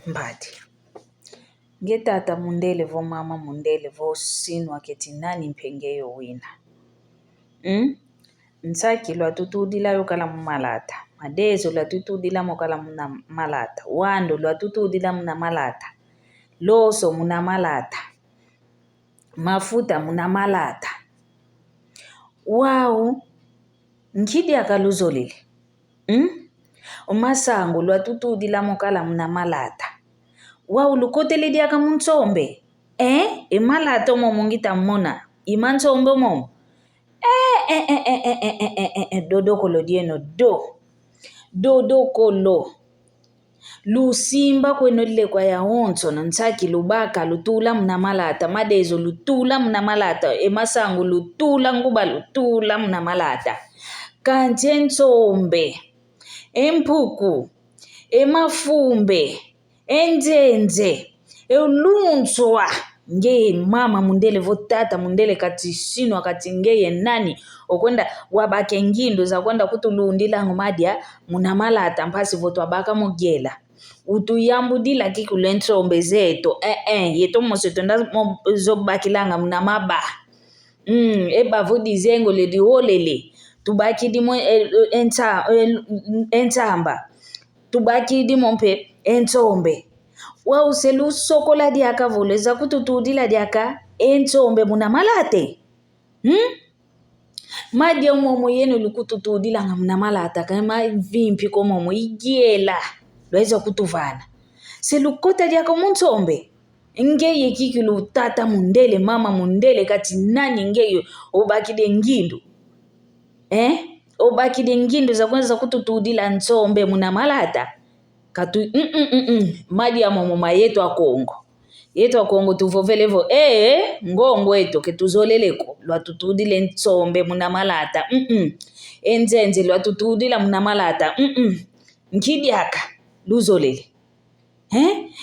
Mbati. Ngetata mundele vo mama mundele vo sinwa keti nani mpengeyo wina. Nsaki lwa tutudila yokala mumalata. Madezo lwa tutudila mokala muna malata. Wando lwa tutudila muna malata. Loso muna malata. Mafuta muna malata. Wao, nkidi akalu Zolele. Umasango lwa tutudila mokala muna malata. Wao lukotele diaka munsombe. Malata momo ngita mona. Imansombe momo. Dodokolo dieno do. Dodokolo. Lusimba kweno lile kwa ya onso na nsaki lubaka lutula mna malata. Madezo lutula mna malata. Masango lutula nguba lutula mna malata. Kanchensombe. Empuku. Mafumbe. Enzenze. Lunswa. Ngeye mama mundele votata mundele kati sino kati ngeye nani okwenda wabake ngindo za kwenda kutulundila ngomadia munamalata mpasi voto wabaka mugela utuyambudila kikulentrombe zeto yeto moseto nda zobakilanga munamaba eba vodi zengo le diolele tubaki dimo entamba tubaki dimo mpe entombe wa uselu sokola diaka voleza kututudila diaka entombe munamalate madia umomo yenu lukututudila nga munamalata kama vimpi komomo igiela lweza kutuvana selukota diaka muntombe ngeye kikilu tata mundele mama mundele kati nani ngeye obakide ngindu obakide ngindu za kwanza kututudila ntombe munamalata Katu madia momo yetu a Kongo. Yetu a Kongo tuvovelevo ngongo eto ke tuzoleleko lwa tutudile ntsombe munamalata. Enzenze lwa tutudila munamalata. Nkidiaka luzolele.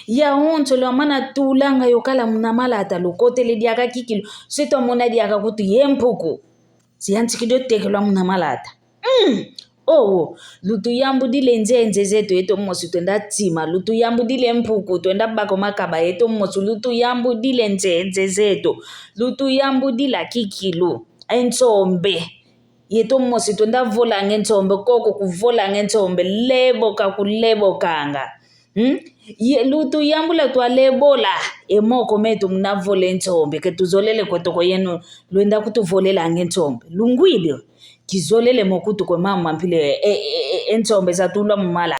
Ya onto lwa mana tulanga yokala munamalata lukotele diaka kikilu. Sito mona diaka kutu yempuku. Siyantikido teke lwa munamalata. Lutu yambu dile nzenze zetu yeto mosu tuenda tima. Lutu yambu dile mpuku tuenda bako makaba yeto mosu. Lutu yambu dile nzenze zetu. Lutu yambu dila kikilu. Entombe. Yeto mosu tuenda vola ngentombe. Koko kuvola ngentombe. Lebo kakulebo kanga. Lutu yambu la tuwa lebola. Moko metu mna vole ntombe. Ketuzolele kwa toko yenu. Luenda kutu volela ngentombe. Lunguilio. Kizolele mokutu kwa mama mpile entombe za tula mumala.